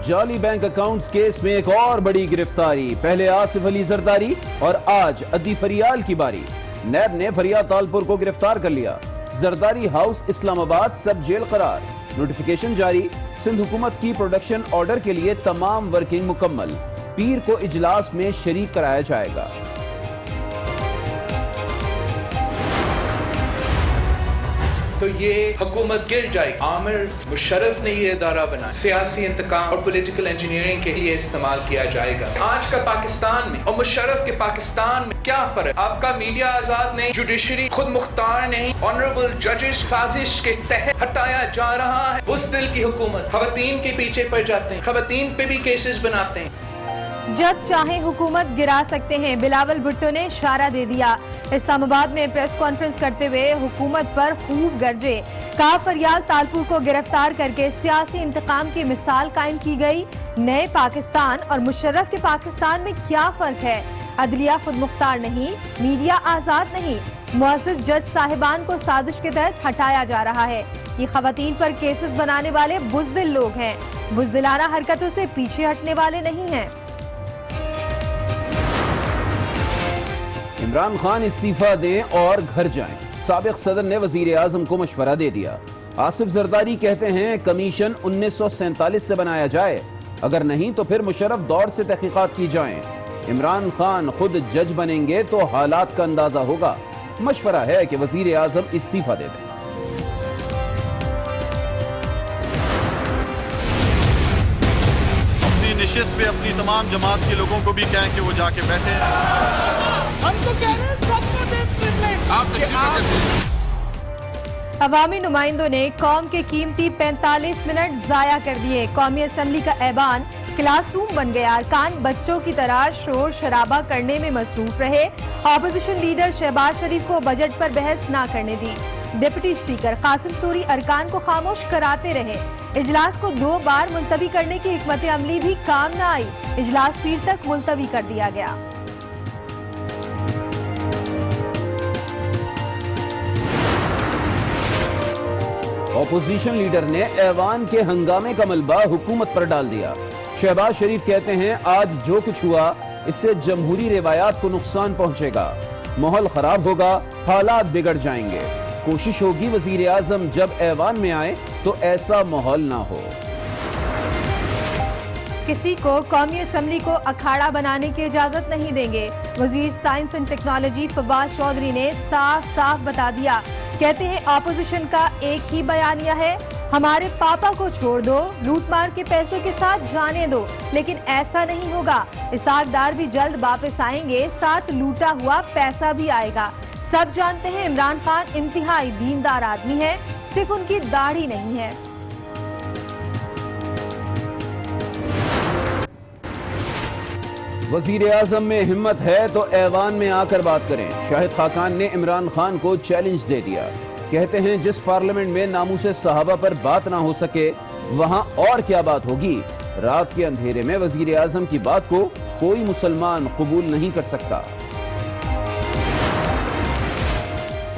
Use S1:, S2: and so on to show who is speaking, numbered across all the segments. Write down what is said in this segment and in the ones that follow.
S1: جعلی bank accounts case میں ایک اور بڑی گرفتاری، پہلے آصف علی زرداری اور آج عدی فریال کی باری۔ نیب نے فریال تالپور کو گرفتار کر لیا، زرداری ہاؤس اسلام آباد سب جیل قرار۔ نوٹیفیکیشن جاری، سندھ حکومت کی پروڈکشن آرڈر کے لیے تمام ورکنگ مکمل، پیر کو اجلاس میں شریک کرایا جائے گا۔
S2: تو یہ حکومت گر جائے۔ عامر مشرف نے یہ ادارہ بنا، سیاسی انتقام اور پولیٹیکل انجینئرنگ کے لیے استعمال کیا جائے گا۔ آج کا پاکستان میں اور مشرف کے پاکستان میں کیا فرق؟ آپ کا میڈیا آزاد نہیں، جوڈیشری خود مختار نہیں، آنریبل ججز سازش کے تحت ہٹایا جا رہا ہے۔ بزدل کی حکومت خواتین کے پیچھے پڑ جاتے ہیں، خواتین پہ بھی کیسز بناتے ہیں۔
S3: جب چاہیں حکومت گرا سکتے ہیں، بلاول بھٹو نے اشارہ دے دیا۔ اسلام آباد میں پریس کانفرنس کرتے ہوئے حکومت پر خوب گرجے، کہا فریال تالپور کو گرفتار کر کے سیاسی انتقام کی مثال قائم کی گئی۔ نئے پاکستان اور مشرف کے پاکستان میں کیا فرق ہے؟ عدلیہ خود مختار نہیں، میڈیا آزاد نہیں، معزز جج صاحبان کو سازش کے تحت ہٹایا جا رہا ہے۔ یہ خواتین پر کیسز بنانے والے بزدل لوگ ہیں، بزدلانہ حرکتوں سے پیچھے ہٹنے والے نہیں ہیں۔
S1: عمران خان استعفیٰ دیں اور گھر جائیں، سابق صدر نے وزیر اعظم کو مشورہ دے دیا۔ آصف زرداری کہتے ہیں کمیشن 1947 سے بنایا جائے، اگر نہیں تو پھر مشرف دور سے تحقیقات کی جائیں۔ عمران خان خود جج بنیں گے تو حالات کا اندازہ ہوگا، مشورہ ہے کہ وزیر اعظم استعفیٰ دے دیں۔
S4: اپنی نشست پہ اپنی تمام جماعت کے لوگوں کو بھی کہیں کہ وہ جا کے بیٹھے۔
S5: ہم تو کہہ رہے ہیں سب کو دے پریولیج۔
S3: عوامی نمائندوں نے قوم کے قیمتی 45 منٹ ضائع کر دیے۔ قومی اسمبلی کا ایوان کلاس روم بن گیا، ارکان بچوں کی طرح شور شرابہ کرنے میں مصروف رہے۔ اپوزیشن لیڈر شہباز شریف کو بجٹ پر بحث نہ کرنے دی۔ ڈپٹی اسپیکر قاسم سوری ارکان کو خاموش کراتے رہے۔ اجلاس کو 2 بار ملتوی کرنے کی حکمت عملی بھی کام نہ آئی، اجلاس پیر تک ملتوی کر دیا گیا۔
S1: اپوزیشن لیڈر نے ایوان کے ہنگامے کا ملبہ حکومت پر ڈال دیا۔ شہباز شریف کہتے ہیں آج جو کچھ ہوا اس سے جمہوری روایات کو نقصان پہنچے گا، ماحول خراب ہوگا، حالات بگڑ جائیں گے۔ کوشش ہوگی وزیر اعظم جب ایوان میں آئے تو ایسا ماحول نہ ہو۔
S3: کسی کو قومی اسمبلی کو اکھاڑا بنانے کی اجازت نہیں دیں گے، وزیر science and technology Fawad Chaudhry نے صاف صاف بتا دیا۔ کہتے ہیں اپوزیشن کا ایک ہی بیانیہ ہے، ہمارے پاپا کو چھوڑ دو، لوٹ مار کے پیسوں کے ساتھ جانے دو، لیکن ایسا نہیں ہوگا۔ اسحاق ڈار بھی جلد واپس آئیں گے، ساتھ لوٹا ہوا پیسہ بھی آئے گا۔ سب جانتے ہیں عمران خان انتہائی دیندار آدمی ہے، صرف ان کی داڑھی نہیں ہے۔
S1: وزیر اعظم میں ہمت ہے تو ایوان میں آ کر بات کریں، شاہد خاقان نے عمران خان کو چیلنج دے دیا۔ کہتے ہیں جس پارلیمنٹ میں ناموس صحابہ پر بات نہ ہو سکے وہاں اور کیا بات ہوگی۔ رات کے اندھیرے میں وزیر اعظم کی بات کو کوئی مسلمان قبول نہیں کر سکتا۔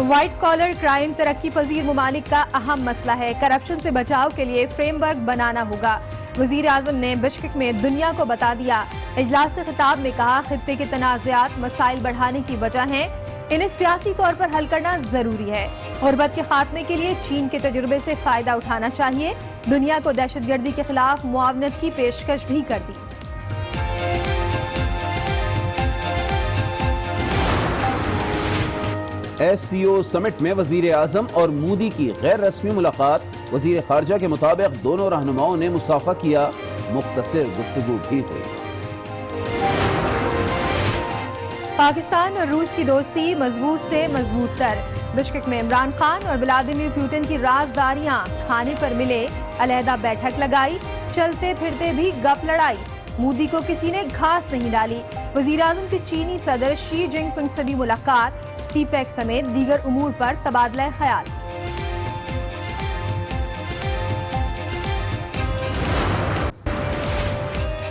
S3: وائٹ کالر کرائم ترقی پذیر ممالک کا اہم مسئلہ ہے، کرپشن سے بچاؤ کے لیے فریم ورک بنانا ہوگا۔ وزیر اعظم نے بشکک میں دنیا کو بتا دیا۔ اجلاس سے خطاب میں کہا خطے کے تنازعات مسائل بڑھانے کی وجہ ہیں، انہیں سیاسی طور پر حل کرنا ضروری ہے۔ غربت کے خاتمے کے لیے چین کے تجربے سے فائدہ اٹھانا چاہیے، دنیا کو دہشت گردی کے خلاف معاونت کی پیشکش بھی کر دی۔
S1: ایس سی او سمٹ میں وزیر اعظم اور مودی کی غیر رسمی ملاقات، وزیر خارجہ کے مطابق دونوں رہنماؤں نے مصافحہ کیا، مختصر گفتگو بھی ہوئی۔
S3: پاکستان اور روس کی دوستی مضبوط سے مضبوط تر، بشکک میں عمران خان اور ولادیمیر پوٹن کی رازداریاں، کھانے پر ملے، علیحدہ بیٹھک لگائی، چلتے پھرتے بھی گپ لڑائی، مودی کو کسی نے گھاس نہیں ڈالی۔ وزیر اعظم کی چینی صدر شی جن پنگ سے بھی ملاقات، سی پیک سمیت دیگر امور پر تبادلہ خیال۔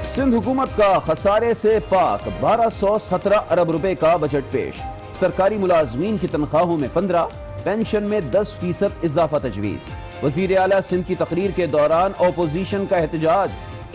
S1: سندھ حکومت کا خسارے سے پاک 1217 ارب روپے کا بجٹ پیش، سرکاری ملازمین کی تنخواہوں میں 15، پینشن میں 10% اضافہ تجویز۔ وزیر اعلیٰ سندھ کی تقریر کے دوران اپوزیشن کا احتجاج،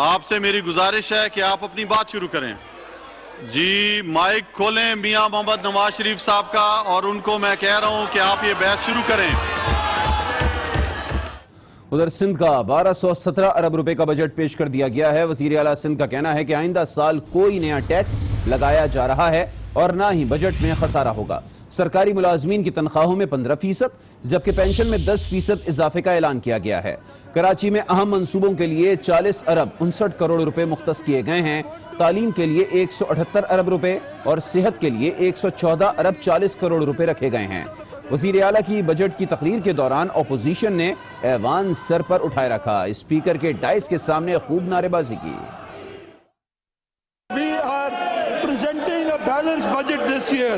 S6: آپ سے میری گزارش ہے کہ آپ اپنی بات شروع کریں. جی مائک کھولیں میاں محمد نواز شریف صاحب کا, اور ان کو میں کہہ رہا ہوں کہ آپ یہ بحث شروع کریں.
S1: ادھر سندھ کا 1217 ارب روپے کا بجٹ پیش کر دیا گیا ہے. وزیر اعلیٰ سندھ کا کہنا ہے کہ آئندہ سال کوئی نیا ٹیکس لگایا جا رہا ہے اور نہ ہی بجٹ میں خسارہ ہوگا. سرکاری ملازمین کی تنخواہوں میں 15%, جبکہ پینشن میں 10% اضافے کا اعلان کیا گیا ہے. کراچی میں اہم منصوبوں کے لیے 40 ارب 59 کروڑ روپے مختص کیے گئے ہیں. تعلیم کے لیے 178 ارب روپے اور صحت کے لیے 114 ارب 40 کروڑ روپے رکھے گئے ہیں. وزیر اعلیٰ کی بجٹ کی تقریر کے دوران اپوزیشن نے ایوان سر پر اٹھائے رکھا. اسپیکر کے ڈائس کے سامنے خوب نعرے بازی کی.
S5: presenting a balanced budget this year.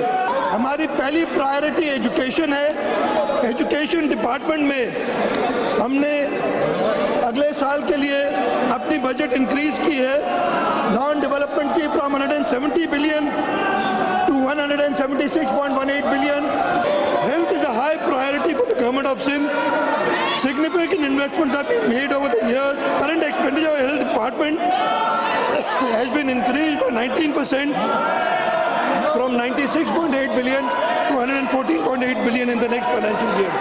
S5: ہماری پہلی پرائرٹی ایجوکیشن ہے. ایجوکیشن ڈپارٹمنٹ میں ہم نے اگلے سال کے لیے اپنی بجٹ انکریز کی ہے نان ڈیولپمنٹ کی from 170 billion to 176.18 billion. Health is a high priority for the government of Sindh. Significant investments have been made over the years. Current expenditure of the health department has been increased by 19% from 96.8 billion to 114.8 billion in the next financial year.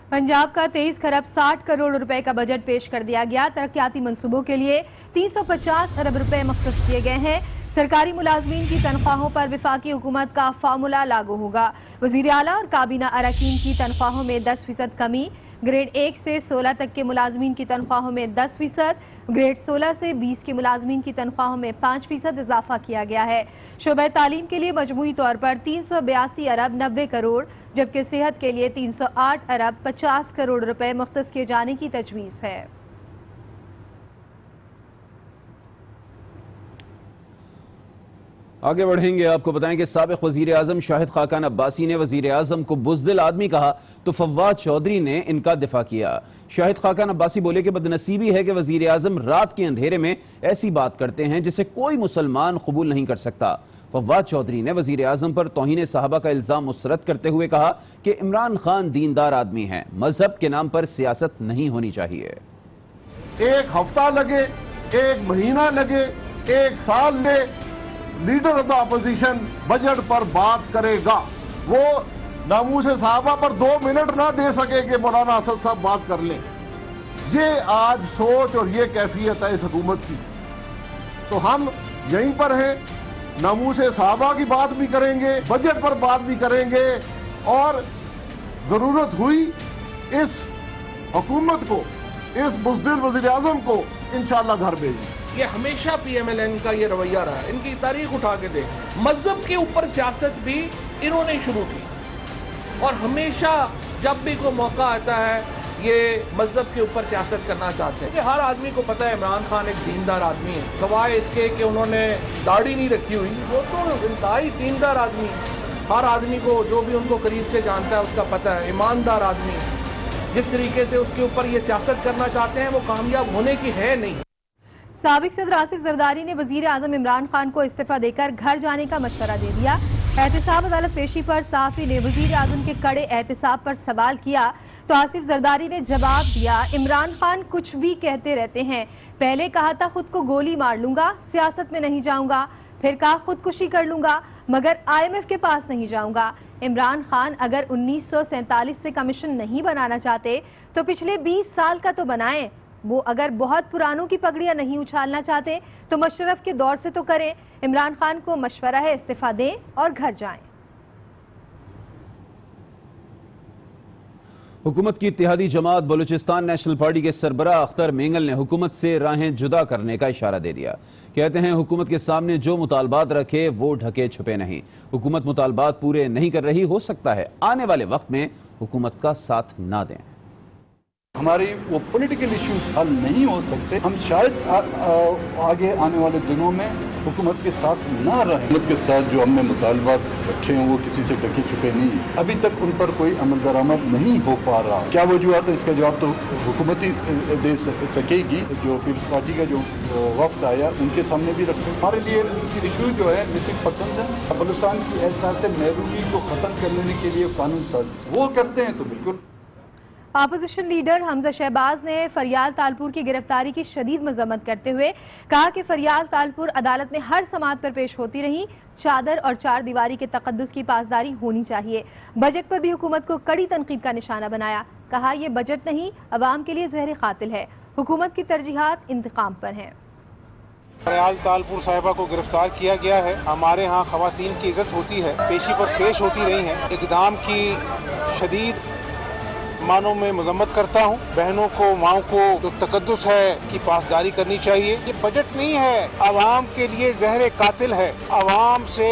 S3: Punjab کا 23 خرب 60 کروڑ روپے کا budget پیش کر دیا گیا. ترقیاتی منصوبوں کے لیے 350 ارب روپے مختص کیے گئے ہیں. سرکاری ملازمین کی تنخواہوں پر وفاقی حکومت کا فارمولا لاگو ہوگا. وزیر اعلیٰ اور کابینہ اراکین کی تنخواہوں میں 10% کمی. گریڈ 1 سے 16 تک کے ملازمین کی تنخواہوں میں 10%, گریڈ 16 سے 20 کے ملازمین کی تنخواہوں میں 5% اضافہ کیا گیا ہے. شعبہ تعلیم کے لیے مجموعی طور پر 382 ارب 90 کروڑ, جبکہ صحت کے لیے 308 ارب 50 کروڑ روپے مختص کیے جانے کی تجویز ہے.
S1: آگے بڑھیں گے. آپ کو بتائیں کہ سابق وزیر اعظم شاہد خاقان عباسی نے وزیر اعظم کو بزدل آدمی کہا تو فواد چودھری نے ان کا دفاع کیا. شاہد خاقان عباسی بولے کہ بدنصیبی ہے کہ وزیر اعظم رات کے اندھیرے میں ایسی بات کرتے ہیں جسے کوئی مسلمان قبول نہیں کر سکتا. فواد چودھری نے وزیر اعظم پر توہین صحابہ کا الزام مسترد کرتے ہوئے کہا کہ عمران خان دیندار آدمی ہیں, مذہب کے نام پر سیاست نہیں ہونی چاہیے.
S5: ایک ہفتہ لگے, ایک مہینہ لگے, ایک سال لے, leader of the opposition budget پر بات کرے گا. وہ ناموس صحابہ پر 2 منٹ نہ دے سکے کہ مولانا اسد صاحب بات کر لیں. یہ آج سوچ اور یہ کیفیت ہے اس حکومت کی. تو ہم یہیں پر ہیں, ناموس صحابہ کی بات بھی کریں گے, بجٹ پر بات بھی کریں گے, اور ضرورت ہوئی اس حکومت کو, اس بزدل وزیر اعظم کو انشاءاللہ گھر بھیجیں.
S7: یہ ہمیشہ پی ایم ایل این کا یہ رویہ رہا ہے. ان کی تاریخ اٹھا کے دیکھ, مذہب کے اوپر سیاست بھی انہوں نے شروع کی, اور ہمیشہ جب بھی کوئی موقع آتا ہے یہ مذہب کے اوپر سیاست کرنا چاہتے ہیں. ہر آدمی کو پتہ ہے عمران خان ایک دیندار آدمی ہے, سوائے اس کے کہ انہوں نے داڑھی نہیں رکھی ہوئی. وہ تو انتہائی دیندار آدمی ہے. ہر آدمی کو جو بھی ان کو قریب سے جانتا ہے اس کا پتہ ہے, ایماندار آدمی. جس طریقے سے اس کے اوپر یہ سیاست کرنا چاہتے ہیں وہ کامیاب ہونے کی ہے نہیں.
S3: سابق صدر آصف زرداری نے وزیر اعظم عمران خان کو استعفیٰ دے کر گھر جانے کا مشورہ دے دیا. احتساب عدالت پیشی پر صحافی نے وزیر اعظم کے کڑے احتساب پر سوال کیا تو آصف زرداری نے جواب دیا, عمران خان کچھ بھی کہتے رہتے ہیں. پہلے کہا تھا خود کو گولی مار لوں گا, سیاست میں نہیں جاؤں گا, پھر کہا خودکشی کر لوں گا, مگر IMF کے پاس نہیں جاؤں گا. عمران خان اگر 1947 سے کمیشن نہیں بنانا چاہتے تو پچھلے 20 سال کا تو بنائیں. وہ اگر بہت پرانوں کی پگڑیاں نہیں اچھالنا چاہتے تو مشرف کے دور سے تو کریں. عمران خان کو مشورہ ہے استعفیٰ دیں اور گھر جائیں.
S1: حکومت کی اتحادی جماعت بلوچستان نیشنل پارٹی کے سربراہ اختر مینگل نے حکومت سے راہیں جدا کرنے کا اشارہ دے دیا. کہتے ہیں حکومت کے سامنے جو مطالبات رکھے وہ ڈھکے چھپے نہیں. حکومت مطالبات پورے نہیں کر رہی, ہو سکتا ہے آنے والے وقت میں حکومت کا ساتھ نہ دیں.
S8: ہماری وہ پولیٹیکل ایشوز حل نہیں ہو سکتے. ہم شاید آگے آنے والے دنوں میں حکومت کے ساتھ نہ رہیں. حکومت کے ساتھ جو ہم نے مطالبات رکھے ہیں وہ کسی سے ڈھکے چھپے نہیں ہیں. ابھی تک ان پر کوئی عمل درآمد نہیں ہو پا رہا. کیا وجوہات ہے اس کا جواب تو حکومت ہی دے سکے گی. جو پیپلز پارٹی کا جو وفد آیا ان کے سامنے بھی رکھتے ہیں. ہمارے لیے ایشو جو ہے مسنگ پرسنز ہے. بلوچستان کی احساس محرومی کو ختم کرنے کے لیے قانون ساز وہ کرتے ہیں تو بالکل.
S3: اپوزیشن لیڈر حمزہ شہباز نے فریال تالپور کی گرفتاری کی شدید مذمت کرتے ہوئے کہا کہ فریال تالپور عدالت میں ہر سماعت پر پیش ہوتی رہی، چادر اور چار دیواری کے تقدس کی پاسداری ہونی چاہیے۔ بجٹ پر بھی حکومت کو کڑی تنقید کا نشانہ بنایا، کہا یہ بجٹ نہیں، عوام کے لیے زہر قاتل ہے، حکومت کی ترجیحات انتقام پر ہیں۔
S9: فریال تالپور صاحبہ کو گرفتار کیا گیا ہے۔ ہمارے ہاں خواتین کی عزت ہوتی ہے، پیشی پر پیش ہوتی رہی ہیں۔ اقدام کی شدید معنوں میں مذمت کرتا ہوں۔ بہنوں کو، ماؤں کو جو تقدس ہے کی پاسداری کرنی چاہیے۔ یہ بجٹ نہیں ہے، عوام کے لیے زہر قاتل ہے، عوام سے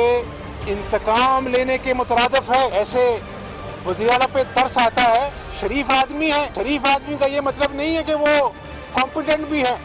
S9: انتقام لینے کے مترادف ہے۔ ایسے وزیر اعلیٰ پہ ترس آتا ہے، شریف آدمی ہے، شریف آدمی کا یہ مطلب نہیں ہے کہ وہ کمپیٹنٹ بھی ہے۔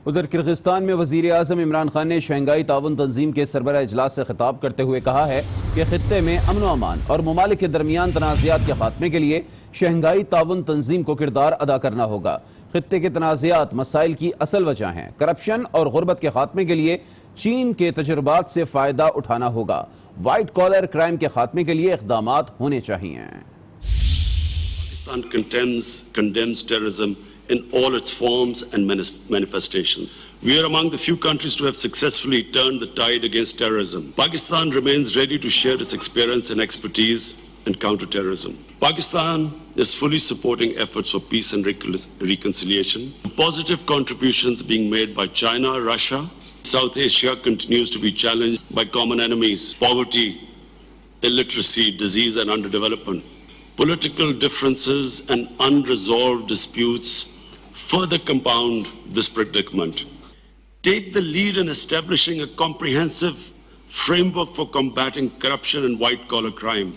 S1: ادھر کرغزستان میں وزیر اعظم عمران خان نے شنگھائی تعاون تنظیم کے سربراہ اجلاس سے خطاب کرتے ہوئے کہا ہے کہ خطے میں امن و امان اور ممالک کے درمیان تنازعات کے خاتمے کے لیے شنگھائی تعاون تنظیم کو کردار ادا کرنا ہوگا۔ خطے کے تنازعات مسائل کی اصل وجہ ہیں۔ کرپشن اور غربت کے خاتمے کے لیے چین کے تجربات سے فائدہ اٹھانا ہوگا۔ وائٹ کالر کرائم کے خاتمے کے لیے اقدامات ہونے چاہیے۔
S10: Pakistan condemns terrorism in all its forms and manifestations. We are among the few countries to have successfully turned the tide against terrorism. Pakistan remains ready to share its experience and expertise in counter-terrorism. Pakistan is fully supporting efforts for peace and reconciliation. Positive contributions being made by China, Russia. South Asia continues to be challenged by common enemies, poverty, illiteracy, disease and underdevelopment. Political differences and unresolved disputes further compound this predicament. Take the lead in establishing a comprehensive framework for combating corruption and white-collar crime.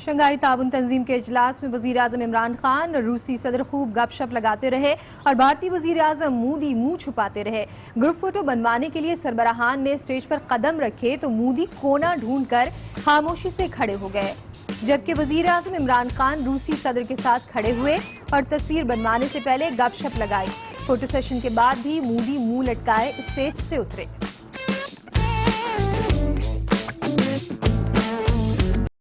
S3: Shanghai تعاون تنظیم کے اجلاس میں وزیر اعظم عمران خان روسی صدر خوب گپ شپ لگاتے رہے اور بھارتی وزیر اعظم مودی منہ چھپاتے رہے۔ گروپ فوٹو بنوانے کے لیے سربراہان نے اسٹیج پر قدم رکھے تو مودی کونا ڈھونڈ کر خاموشی سے کھڑے ہو گئے، جبکہ وزیر اعظم عمران خان روسی صدر کے ساتھ کھڑے ہوئے اور تصویر بنوانے سے پہلے گپ شپ لگائی۔ فوٹو سیشن کے بعد بھی مودی منہ لٹکائے اسٹیج سے اترے۔